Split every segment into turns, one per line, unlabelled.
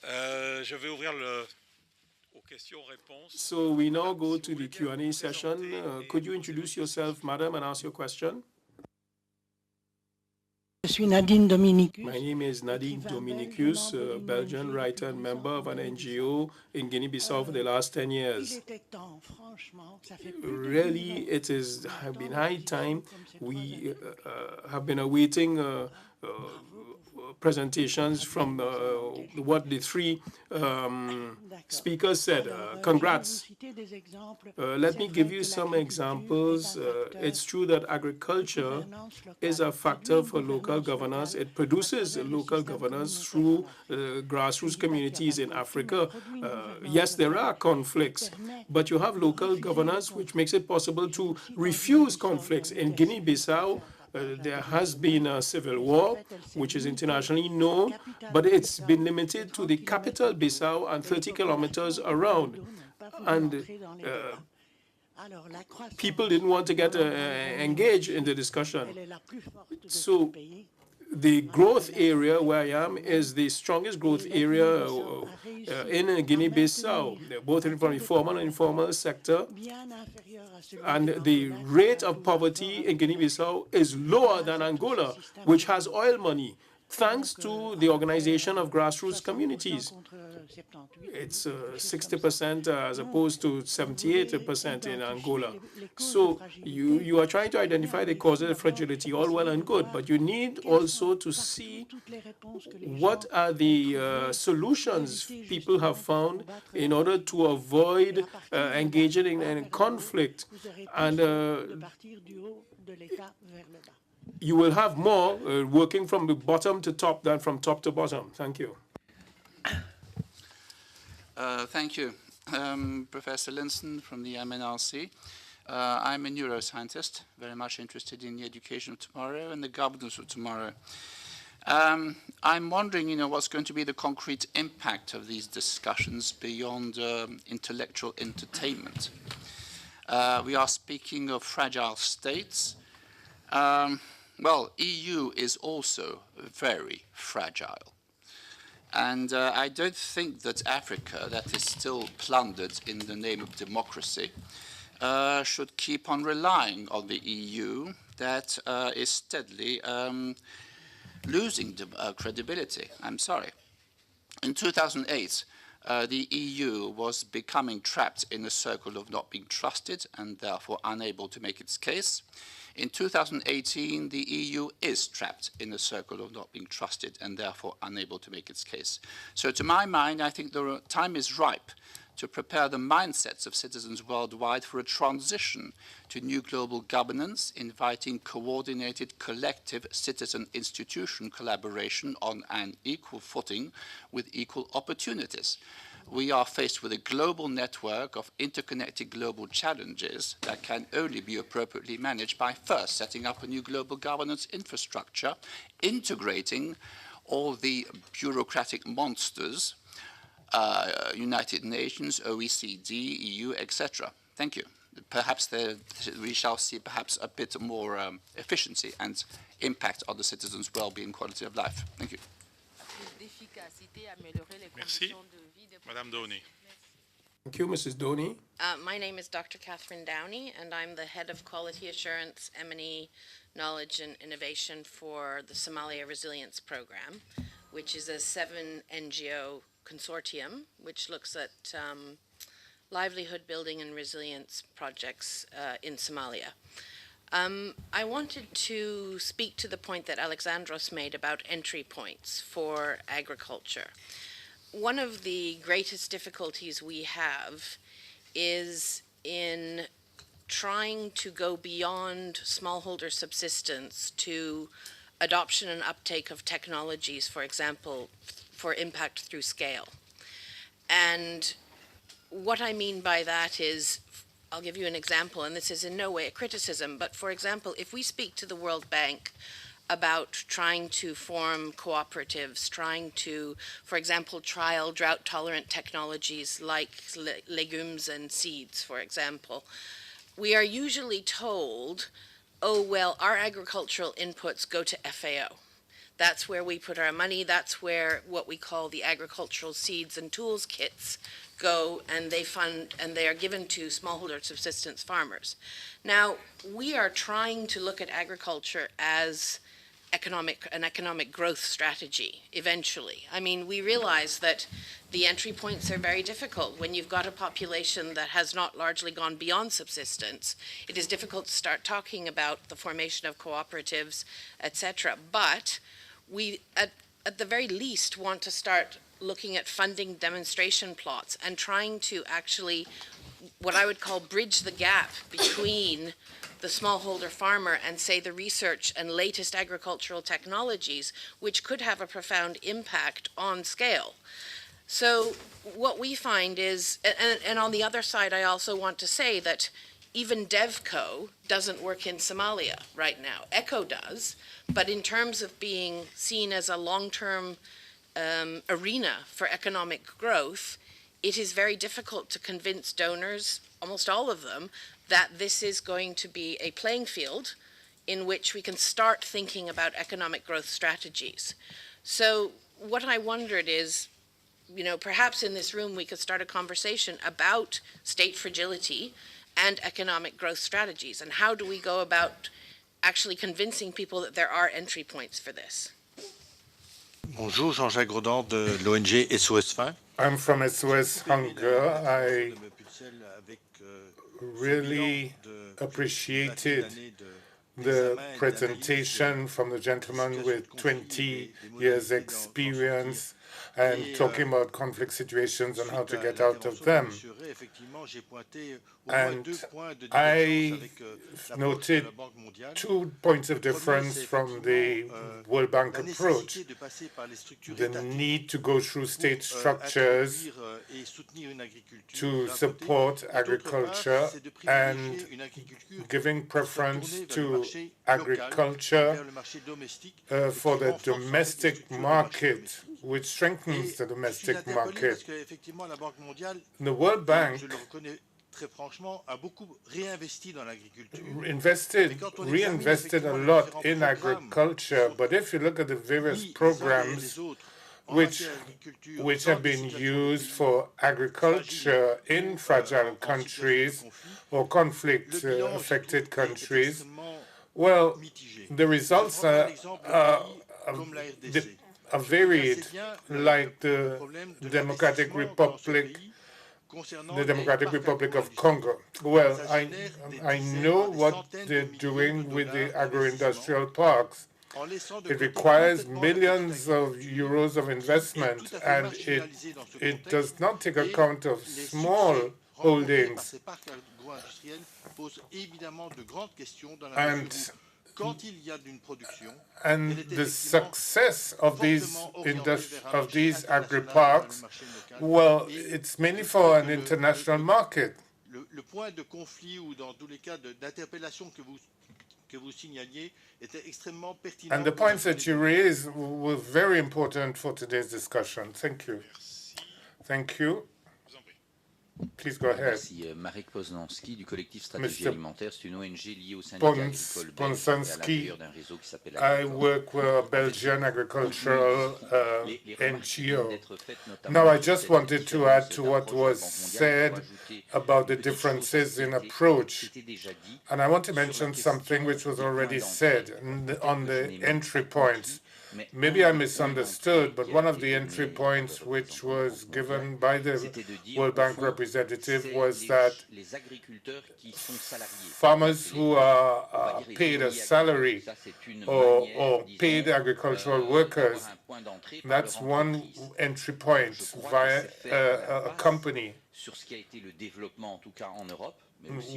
Je vais ouvrir aux questions-réponses.
So we now go to the Q&A session. Could you introduce yourself, madam, and ask your question? My name is Nadine Dominicus, a Belgian writer and member of an NGO in Guinea-Bissau for the last 10 years. Really, it has been high time. We have been awaiting presentations from what the three speakers said. Congrats. Let me give you some examples. It's true that agriculture is a factor for local governance. It produces local governance through grassroots communities in Africa. Yes, there are conflicts, but you have local governance which makes it possible to refuse conflicts. In Guinea-Bissau, there has been a civil war, which is internationally known, but it's been limited to the capital, Bissau, and 30 kilometers around. And people didn't want to get engaged in the discussion. So the growth area where I am is the strongest growth area in Guinea-Bissau, both from the formal and informal sector. And the rate of poverty in Guinea-Bissau is lower than Angola, which has oil money, thanks to the organization of grassroots communities. It's 60% as opposed to 78% in Angola. So you are trying to identify the causes of fragility, all well and good, but you need also to see what are the solutions people have found in order to avoid engaging in conflict. And you will have more working from the bottom to top than from top to bottom. Thank you.
Thank you. Professor Linson from the MNRC. I'm a neuroscientist, very much interested in the education of tomorrow and the governance of tomorrow. I'm wondering, what's going to be the concrete impact of these discussions beyond intellectual entertainment. We are speaking of fragile states. Well, EU is also very fragile. And I don't think that Africa, that is still plundered in the name of democracy, should keep on relying on the EU that is steadily losing credibility. I'm sorry. In 2008, the EU was becoming trapped in a circle of not being trusted and therefore unable to make its case. In 2018, the EU is trapped in a circle of not being trusted and therefore unable to make its case. So to my mind, I think the time is ripe to prepare the mindsets of citizens worldwide for a transition to new global governance, inviting coordinated collective citizen institution collaboration on an equal footing with equal opportunities. We are faced with a global network of interconnected global challenges that can only be appropriately managed by first setting up a new global governance infrastructure, integrating all the bureaucratic monsters, United Nations, OECD, EU, etc. Thank you. Perhaps we shall see perhaps a bit more efficiency and impact on the citizens' well-being, quality of life. Thank you.
Merci. Madame Downey.
Thank you, Mrs. Downey.
My name is Dr. Catherine Downey, and I'm the head of Quality Assurance, M&E, Knowledge and Innovation for the Somalia Resilience Program, which is a 7 NGO consortium which looks at livelihood building and resilience projects in Somalia. I wanted to speak to the point that Alexandros made about entry points for agriculture. One of the greatest difficulties we have is in trying to go beyond smallholder subsistence to adoption and uptake of technologies, for example, for impact through scale. And what I mean by that is, I'll give you an example, and this is in no way a criticism, but for example, if we speak to the World Bank about trying to form cooperatives, trying to, for example, trial drought-tolerant technologies like legumes and seeds, for example, we are usually told, oh, well, our agricultural inputs go to FAO. That's where we put our money. That's where what we call the agricultural seeds and tools kits go, and they fund, and they are given to smallholder subsistence farmers. Now, we are trying to look at agriculture as an economic growth strategy eventually. I mean, we realize that the entry points are very difficult. When you've got a population that has not largely gone beyond subsistence, it is difficult to start talking about the formation of cooperatives, etc. But we, at the very least, want to start looking at funding demonstration plots and trying to actually, what I would call, bridge the gap between the smallholder farmer and, say, the research and latest agricultural technologies, which could have a profound impact on scale. So what we find is, and on the other side, I also want to say that even DEVCO doesn't work in Somalia right now. ECHO does, but in terms of being seen as a long-term arena for economic growth, it is very difficult to convince donors, almost all of them, that this is going to be a playing field in which we can start thinking about economic growth strategies. So what I wondered is, you know, perhaps in this room we could start a conversation about state fragility and economic growth strategies, and how do we go about actually convincing people that there are entry points for this.
Bonjour, Jean-Jacques Grodin de l'ONG SOS Faim.
I'm from SOS Hunger. I really appreciated the presentation from the gentleman with 20 years experience and talking about conflict situations and how to get out of them. And I noted 2 points of difference from the World Bank approach. The need to go through state structures to support agriculture and giving preference to agriculture for the domestic market, which strengthens the domestic market. The World Bank reinvested a lot in agriculture, but if you look at the various programs which have been used for agriculture in fragile countries or conflict-affected countries, well, the results are varied, like the Democratic Republic of Congo. Well, I know what they're doing with the agro-industrial parks. It requires millions of euros of investment, and it does not take account of small holdings. And the success of these agri-parks, well, it's mainly for an international market. And the points that you raised were very important for today's discussion. Thank you. Thank you. Please go ahead.
Merci. Marek Poznański du collectif Stratégie Alimentaire, c'est une ONG liée au syndicat agricole belge et à l'intérieur d'un réseau qui s'appelle
I work with a Belgian agricultural NGO. Now, I just wanted to add to what was said about the differences in approach. And I want to mention something which was already said on the entry points. Maybe I misunderstood, but one of the entry points which was given by the World Bank representative was that farmers who are paid a salary or paid agricultural workers, that's one entry point via a company.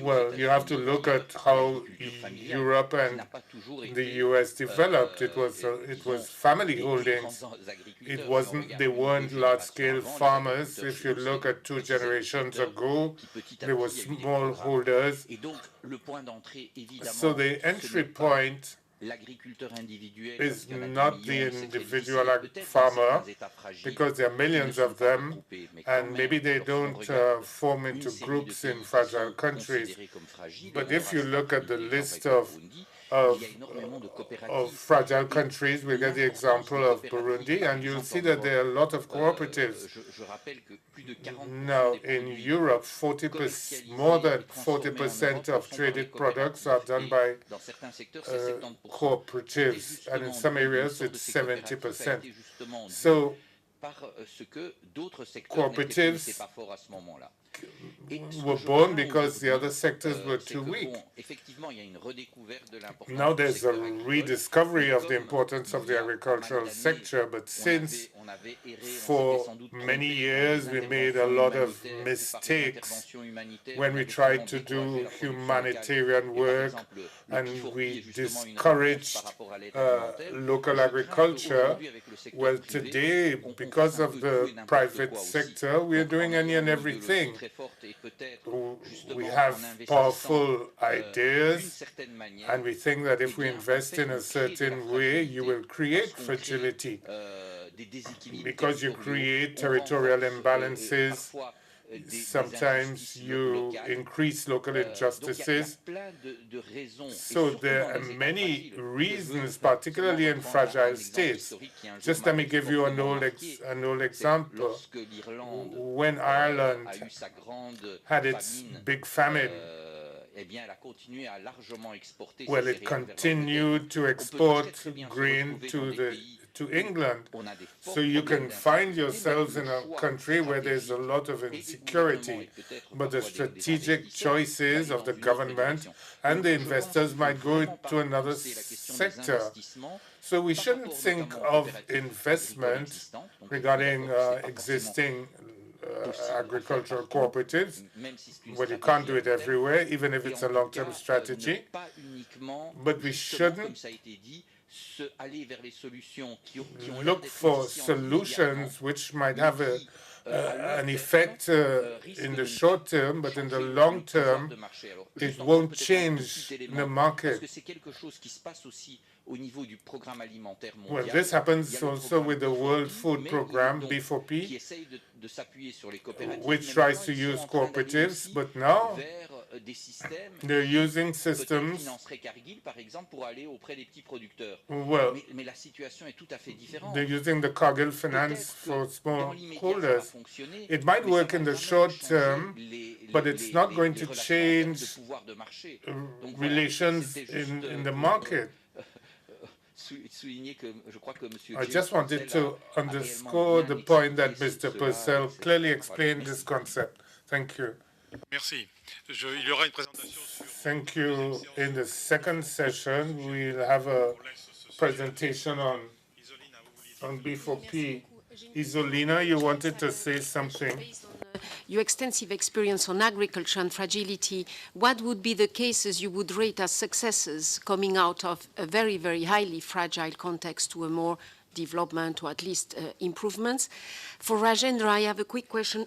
Well, you have to look at how Europe and the US developed. It was family holdings. They weren't large-scale farmers. If you look at 2 generations ago, they were small holders. So the entry point is not the individual farmer, because there are millions of them, and maybe they don't form into groups in fragile countries. But if you look at the list of of fragile countries. We get the example of Burundi, and you'll see that there are a lot of cooperatives. Now, in Europe, more than 40% of traded products are done by cooperatives, and in some areas it's 70%. So cooperatives were born because the other sectors were too weak. Now there's a rediscovery of the importance of the agricultural sector, but since for many years we made a lot of mistakes when we tried to do humanitarian work, and we discouraged local agriculture. Well, today, because of the private sector, we are doing any and everything. We have powerful ideas, and we think that if we invest in a certain way, you will create fragility, because you create territorial imbalances. Sometimes you increase local injustices. So there are many reasons, particularly in fragile states. Just let me give you an old example. When Ireland had its big famine, well, it continued to export grain to England. So you can find yourselves in a country where there's a lot of insecurity, but the strategic choices of the government and the investors might go into another sector. So we shouldn't think of investment regarding existing agricultural cooperatives. Well, you can't do it everywhere, even if it's a long-term strategy. But we shouldn't look for solutions which might have an effect in the short term, but in the long term, it won't change the market. Well, this happens also with the World Food Programme, B4P, which tries to use cooperatives, but now they're using systems. Well, they're using the Cargill finance for small holders. It might work in the short term, but it's not going to change relations in the market. I just wanted to underscore the point that Mr. Purcell clearly explained this concept. Thank you.
Merci. Il y aura une présentation sur...
Thank you. In the second session, we'll have a presentation on B4P. Isolina, you wanted to say something?
Your extensive experience on agriculture and fragility, what would be the cases you would rate as successes coming out of a very, very highly fragile context to a more development or at least improvements? For Rajendra, I have a quick question.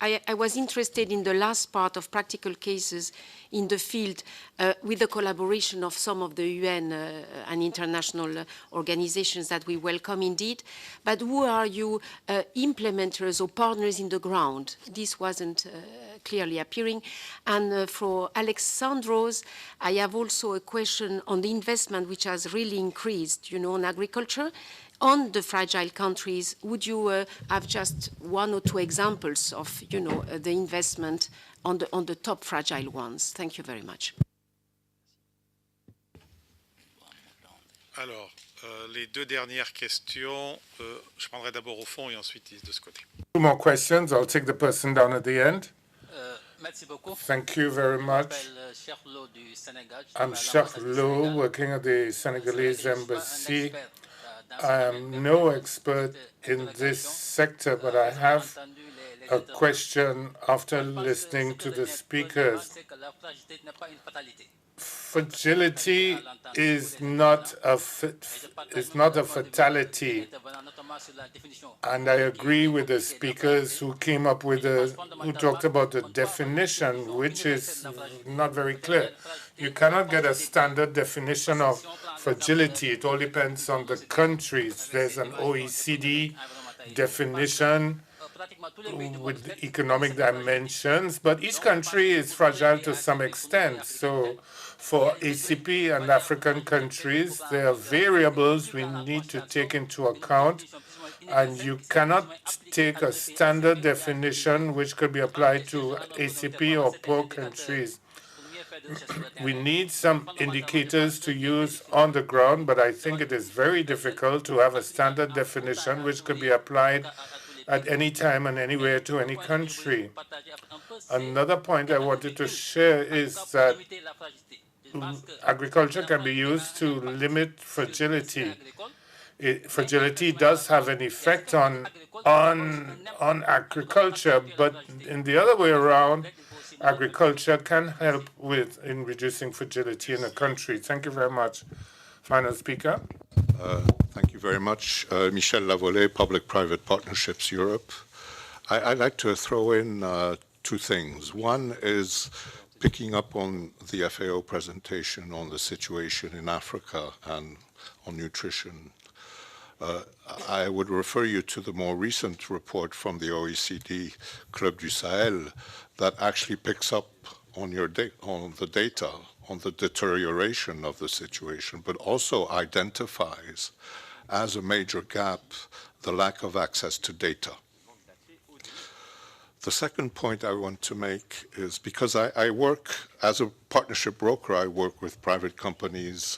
I was interested in the last part of practical cases in the field with the collaboration of some of the UN and international organizations that we welcome indeed. But who are you implementers or partners in the ground? This wasn't clearly appearing. And for Alexandros, I have also a question on the investment which has really increased, on agriculture. On the fragile countries, would you have just one or two examples of, the investment on the top fragile ones? Thank you very much.
Alors, les deux dernières questions, je prendrai d'abord au fond et ensuite de ce côté.
Two more questions. I'll take the person down at the end. Thank you very much. I'm Cheikh Lo, working at the Senegalese embassy. I am no expert in this sector, but I have a question after listening to the speakers. Fragility is not a fatality, and I agree with the speakers who came up with who talked about the definition, which is not very clear. You cannot get a standard definition of fragility. It all depends on the countries. There's an OECD definition with economic dimensions, but each country is fragile to some extent. So For ACP and African countries, there are variables we need to take into account, and you cannot take a standard definition which could be applied to ACP or poor countries. We need some indicators to use on the ground, but I think it is very difficult to have a standard definition which could be applied at any time and anywhere to any country. Another point I wanted to share is that agriculture can be used to limit fragility. Fragility does have an effect on agriculture, but in the other way around, agriculture can help in reducing fragility in a country. Thank you very much. Final speaker.
Thank you very much. Michel Lavolée, Public-Private Partnerships Europe. I'd like to throw in two things. One is picking up on the FAO presentation on the situation in Africa and on nutrition. I would refer you to the more recent report from the OECD Club du Sahel that actually picks up on the data on the deterioration of the situation, but also identifies as a major gap the lack of access to data. The second point I want to make is because I work as a partnership broker, I work with private companies,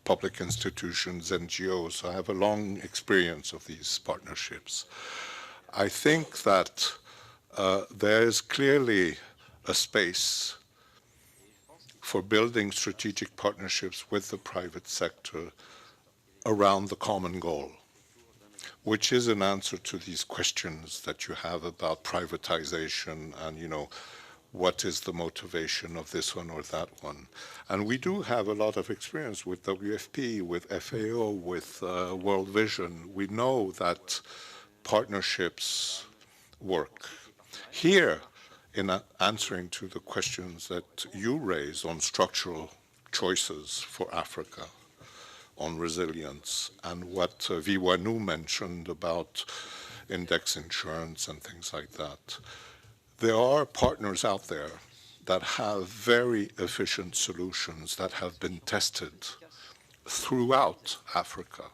public institutions, NGOs. So I have a long experience of these partnerships. I think that there is clearly a space for building strategic partnerships with the private sector around the common goal, which is an answer to these questions that you have about privatization and, what is the motivation of this one or that one. And we do have a lot of experience with WFP, with FAO, with World Vision. We know that partnerships work. Here, in answering to the questions that you raised on structural choices for Africa, on resilience, and what Viwanou mentioned about index insurance and things like that, there are partners out there that have very efficient solutions that have been tested throughout Africa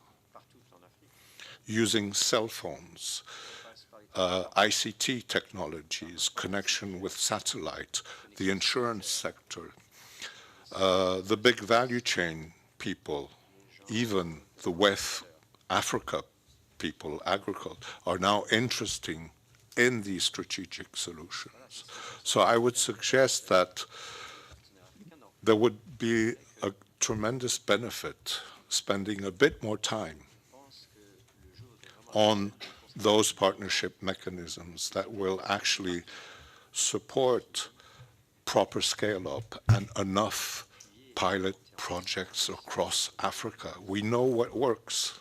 using cell phones, ICT technologies, connection with satellite, the insurance sector, the big value chain people, even the West Africa people, agriculture, are now interested in these strategic solutions. So I would suggest that there would be a tremendous benefit spending a bit more time on those partnership mechanisms that will actually support proper scale-up and enough pilot projects across Africa. We know what works.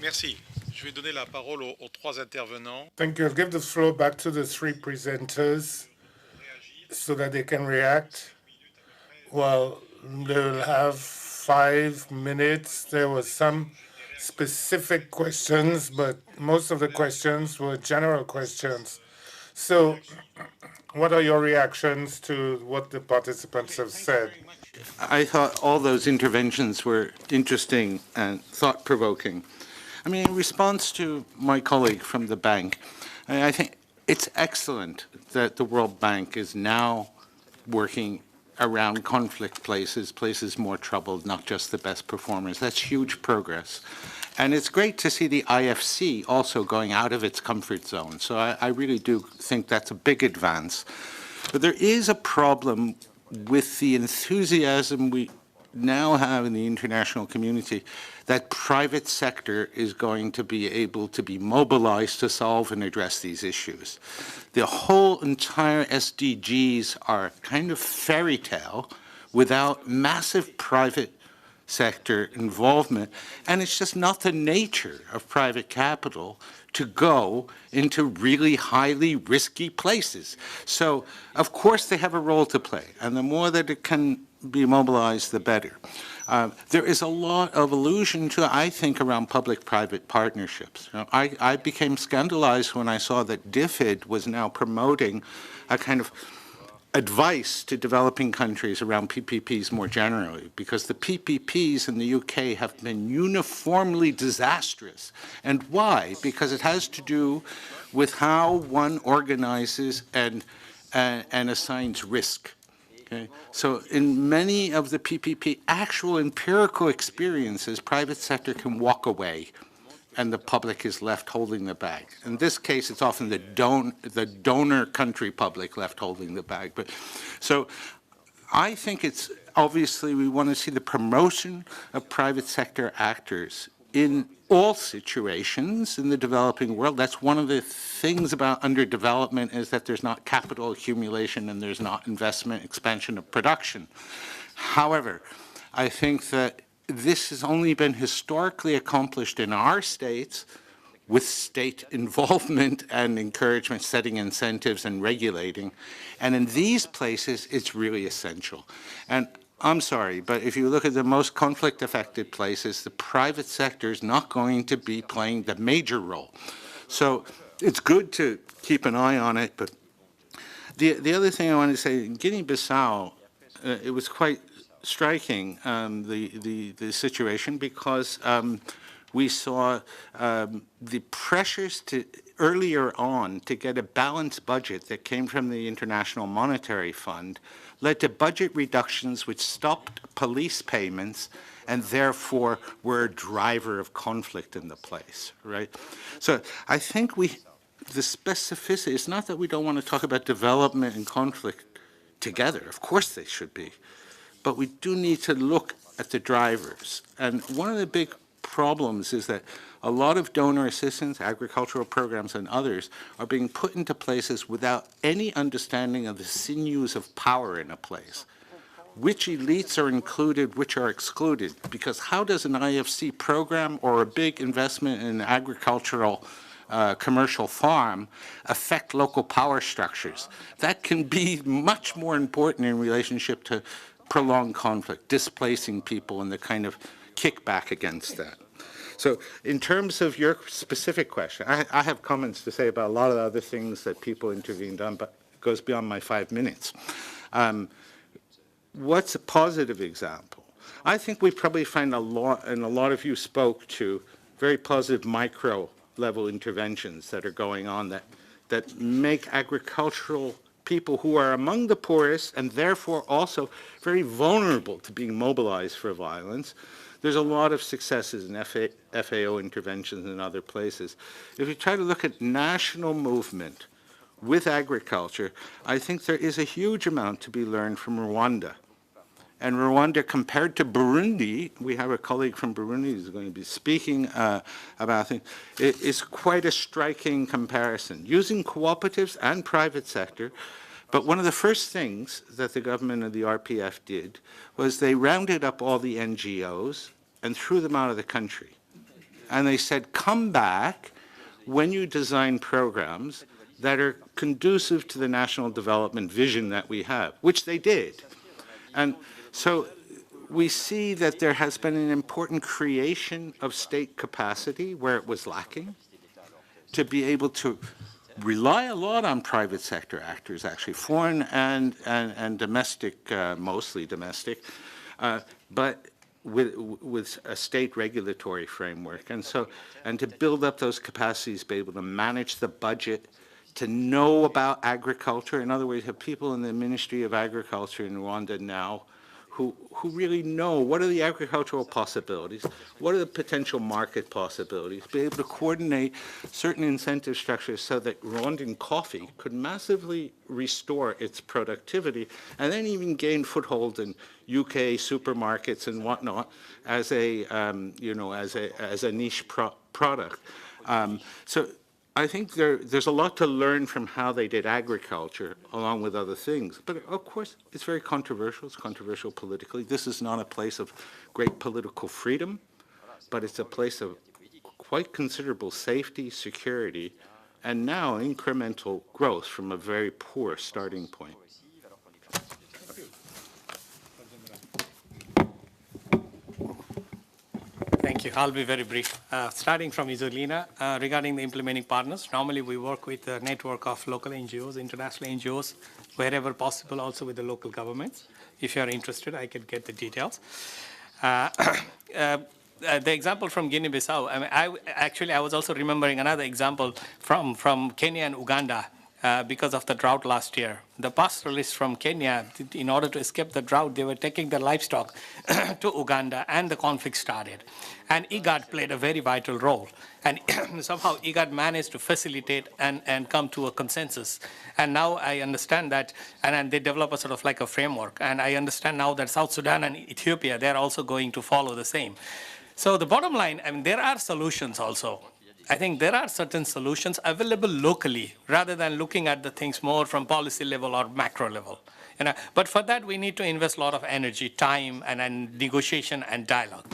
Merci. Je vais donner la parole aux trois intervenants.
Thank you. I'll give the floor back to the three presenters so that they can react. Well, they'll have 5 minutes. There were some specific questions, but most of the questions were general questions. So what are your reactions to what the participants have said?
I thought all those interventions were interesting and thought-provoking. I mean, in response to my colleague from the bank, I think it's excellent that the World Bank is now working around conflict places more troubled, not just the best performers. That's huge progress. And it's great to see the IFC also going out of its comfort zone. So I really do think that's a big advance. But there is a problem with the enthusiasm we now have in the international community that private sector is going to be able to be mobilized to solve and address these issues. The whole entire SDGs are kind of fairy tale without massive private sector involvement, and it's just not the nature of private capital to go into really highly risky places. So, of course, they have a role to play, and the more that it can be mobilized, the better. There is a lot of illusion to, I think, around public-private partnerships. You know, I became scandalized when I saw that DFID was now promoting a kind of advice to developing countries around PPPs more generally, because the PPPs in the UK have been uniformly disastrous. And why? Because it has to do with how one organizes and assigns risk. Okay? So in many of the PPP actual empirical experiences, private sector can walk away and the public is left holding the bag. In this case, it's often the donor country public left holding the bag. But so I think it's obviously we want to see the promotion of private sector actors in all situations in the developing world. That's one of the things about underdevelopment, is that there's not capital accumulation and there's not investment, expansion of production. However, I think that this has only been historically accomplished in our states with state involvement and encouragement, setting incentives and regulating. And in these places, it's really essential. And I'm sorry, but if you look at the most conflict-affected places, the private sector is not going to be playing the major role. So it's good to keep an eye on it. But the other thing I want to say, in Guinea-Bissau, it was quite striking, the situation, because we saw the pressures to earlier on to get a balanced budget that came from the International Monetary Fund led to budget reductions which stopped police payments and therefore were a driver of conflict in the place, right? So I think the specificity, it's not that we don't want to talk about development and conflict together. Of course they should be. But we do need to look at the drivers. And one of the big problems is that a lot of donor assistance, agricultural programs and others are being put into places without any understanding of the sinews of power in a place. Which elites are included, which are excluded? Because how does an IFC program or a big investment in agricultural commercial farm affect local power structures? That can be much more important in relationship to prolonged conflict, displacing people, and the kind of kickback against that. So in terms of your specific question, I have comments to say about a lot of the other things that people intervened on, but it goes beyond my 5 minutes. What's a positive example? I think we probably find a lot, and a lot of you spoke to, very positive micro-level interventions that are going on that make agricultural people who are among the poorest and therefore also very vulnerable to being mobilized for violence. There's a lot of successes in FAO interventions in other places. If you try to look at national movement with agriculture, I think there is a huge amount to be learned from Rwanda. And Rwanda, compared to Burundi, we have a colleague from Burundi who's going to be speaking about things, it is quite a striking comparison, using cooperatives and private sector. But one of the first things that the government of the RPF did was they rounded up all the NGOs and threw them out of the country. And they said, come back when you design programs that are conducive to the national development vision that we have, which they did. And so we see that there has been an important creation of state capacity where it was lacking, to be able to rely a lot on private sector actors, actually, foreign and domestic, mostly domestic, but with a state regulatory framework. And so, and to build up those capacities, be able to manage the budget, to know about agriculture. In other words, have people in the Ministry of Agriculture in Rwanda now who really know what are the agricultural possibilities, what are the potential market possibilities, be able to coordinate certain incentive structures so that Rwandan coffee could massively restore its productivity and then even gain foothold in UK supermarkets and whatnot as a, as a niche product. So I think there's a lot to learn from how they did agriculture along with other things. But of course, it's very controversial. It's controversial politically. This is not a place of great political freedom, but it's a place of quite considerable safety, security, and now incremental growth from a very poor starting point.
Thank you. I'll be very brief. Starting from Isolina, regarding the implementing partners, normally we work with a network of local NGOs, international NGOs, wherever possible, also with the local governments. If you are interested, I can get the details. The example from Guinea-Bissau, I was also remembering another example from Kenya and Uganda because of the drought last year. The pastoralists from Kenya, in order to escape the drought, they were taking the livestock to Uganda, and the conflict started. And IGAD played a very vital role. And somehow IGAD managed to facilitate and come to a consensus. And now I understand that, and they develop a sort of like a framework. And I understand now that South Sudan and Ethiopia, they're also going to follow the same. So the bottom line, there are solutions also. I think there are certain solutions available locally rather than looking at the things more from policy level or macro level. But for that, we need to invest a lot of energy, time, and negotiation and dialogue.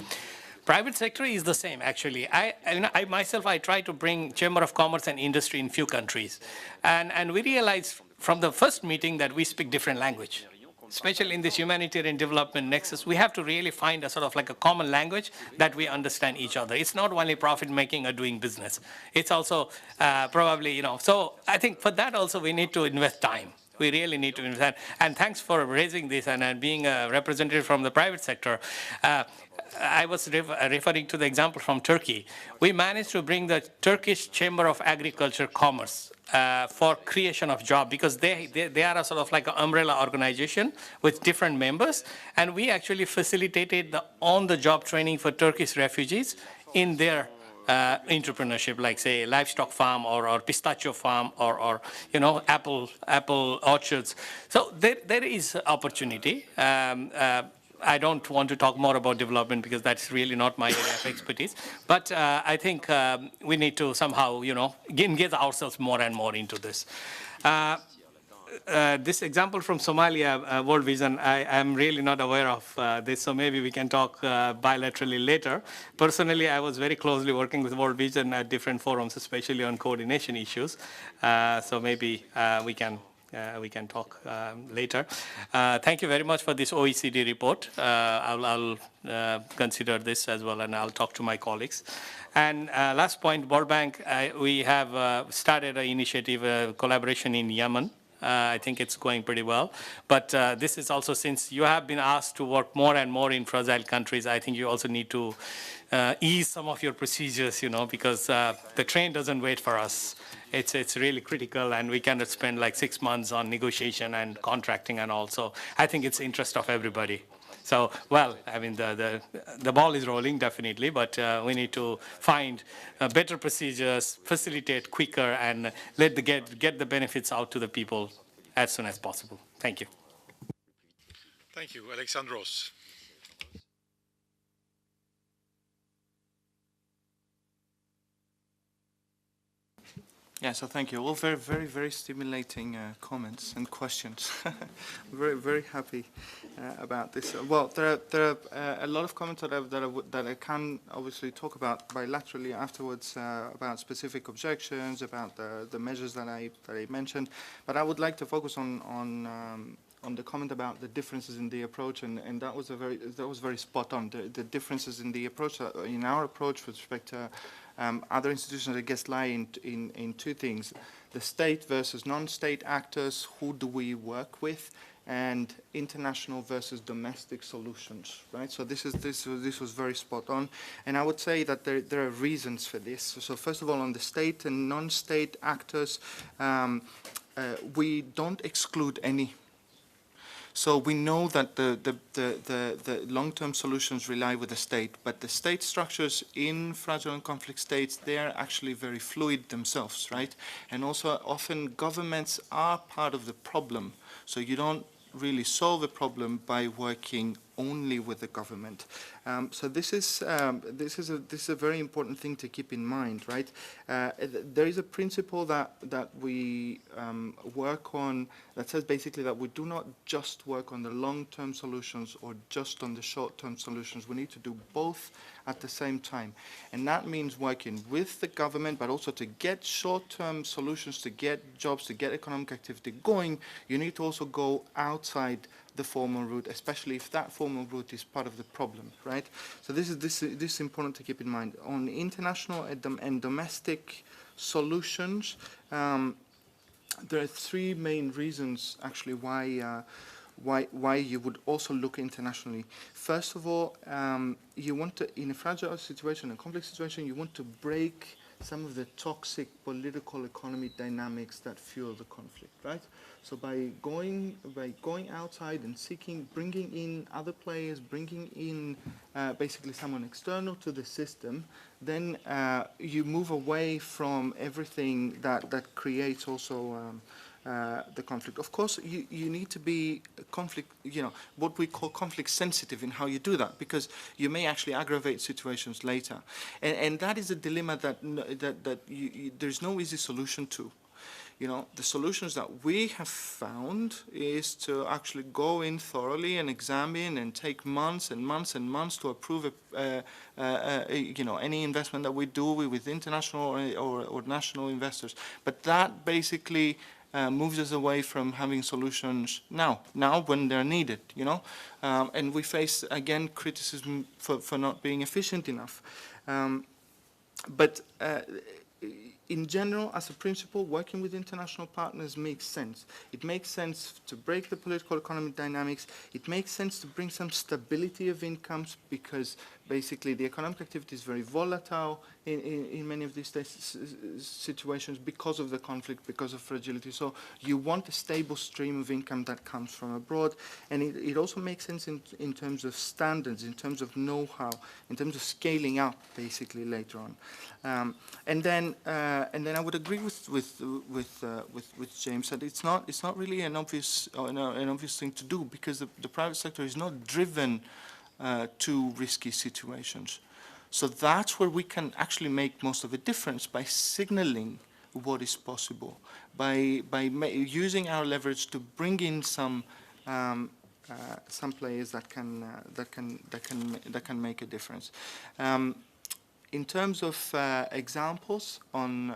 Private sector is the same, actually. I myself try to bring Chamber of Commerce and Industry in few countries. And we realized from the first meeting that we speak different language. Especially in this humanitarian development nexus, we have to really find a sort of like a common language that we understand each other. It's not only profit making or doing business. It's also probably, so I think for that also we need to invest time. We really need to invest. And thanks for raising this and being a representative from the private sector. I was referring to the example from Turkey. We managed to bring the Turkish Chamber of Agriculture Commerce for creation of job, because they are a sort of like an umbrella organization with different members, and we actually facilitated the on-the-job training for Turkish refugees in their entrepreneurship, like say livestock farm or pistachio farm or apple orchards. So there is opportunity. I don't want to talk more about development because that's really not my area of expertise. But I think we need to somehow, engage ourselves more and more into this. This example from Somalia, World Vision, I am really not aware of this, so maybe we can talk bilaterally later. Personally, I was very closely working with World Vision at different forums, especially on coordination issues. So maybe we can talk later. Thank you very much for this OECD report. I'll consider this as well, and I'll talk to my colleagues. And last point, World Bank, we have started an initiative, collaboration in Yemen. I think it's going pretty well. But this is also, since you have been asked to work more and more in fragile countries, I think you also need to ease some of your procedures, because the train doesn't wait for us. It's really critical, and we cannot spend like 6 months on negotiation and contracting and all. So I think it's interest of everybody. So, well, the ball is rolling, definitely, but we need to find better procedures, facilitate quicker, and get the benefits out to the people as soon as possible. Thank you.
Thank you. Alexandros.
Yeah, so thank you. All very, very, very stimulating comments and questions. Very, very happy about this. Well, there are a lot of comments that I can obviously talk about bilaterally afterwards about specific objections, about the measures that I mentioned. But I would like to focus on the comment about the differences in the approach, and that was very spot on. The differences in the approach, in our approach with respect to other institutions, I guess, lie in two things: the state versus non-state actors, who do we work with, and international versus domestic solutions, right? So this was very spot on, and I would say that there are reasons for this. So first of all, on the state and non-state actors, we don't exclude any. So we know that the long-term solutions rely with the state, but the state structures in fragile and conflict states, they're actually very fluid themselves, right? And also often governments are part of the problem. So you don't really solve a problem by working only with the government. So this is a very important thing to keep in mind, right? There is a principle that we work on that says basically that we do not just work on the long-term solutions or just on the short-term solutions. We need to do both at the same time. And that means working with the government, but also to get short-term solutions, to get jobs, to get economic activity going, you need to also go outside the formal route, especially if that formal route is part of the problem, right? So this is important to keep in mind. On international and domestic solutions, there are three main reasons actually why you would also look internationally. First of all, you want to, in a fragile situation, a complex situation, you want to break some of the toxic political economy dynamics that fuel the conflict, right? So by going outside and bringing in other players, bringing in basically someone external to the system, then you move away from everything that creates also the conflict. Of course, you need to be conflict, what we call conflict sensitive in how you do that, because you may actually aggravate situations later. And that is a dilemma that there's no easy solution to. The solutions that we have found is to actually go in thoroughly and examine and take months and months and months to approve any investment that we do with international or national investors. But that basically moves us away from having solutions now when they're needed, and we face, again, criticism for not being efficient enough. But in general, as a principle, working with international partners makes sense. It makes sense to break the political economy dynamics. It makes sense to bring some stability of incomes, because basically the economic activity is very volatile in many of these situations because of the conflict, because of fragility. So you want a stable stream of income that comes from abroad. And it also makes sense in terms of standards, in terms of know-how, in terms of scaling up basically later on. And then I would agree with James that it's not really an obvious thing to do, because the private sector is not driven to risky situations. So that's where we can actually make most of a difference, by signaling what is possible, by using our leverage to bring in some players that can make a difference. In terms of examples on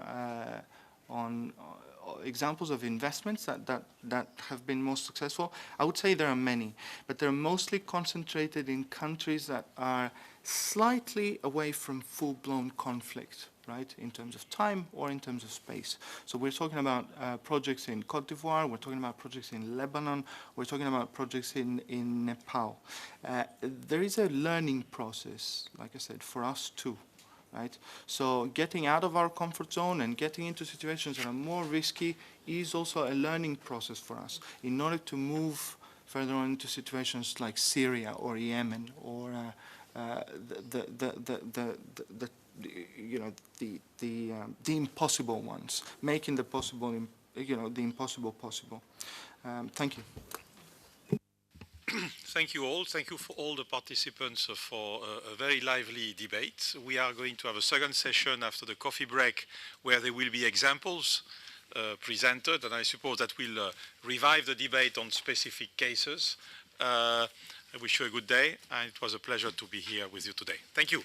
examples of investments that have been most successful, I would say there are many, but they're mostly concentrated in countries that are slightly away from full-blown conflict, right, in terms of time or in terms of space. So we're talking about projects in Cote d'Ivoire, we're talking about projects in Lebanon, we're talking about projects in Nepal. There is a learning process, like I said, for us too. Right? So getting out of our comfort zone and getting into situations that are more risky is also a learning process for us, in order to move further on into situations like Syria or Yemen, or the impossible ones, making the possible, the impossible possible. Thank you.
Thank you all. Thank you for all the participants for a very lively debate. We are going to have a second session after the coffee break, where there will be examples presented, and I suppose that will revive the debate on specific cases. I wish you a good day, and it was a pleasure to be here with you today. Thank you.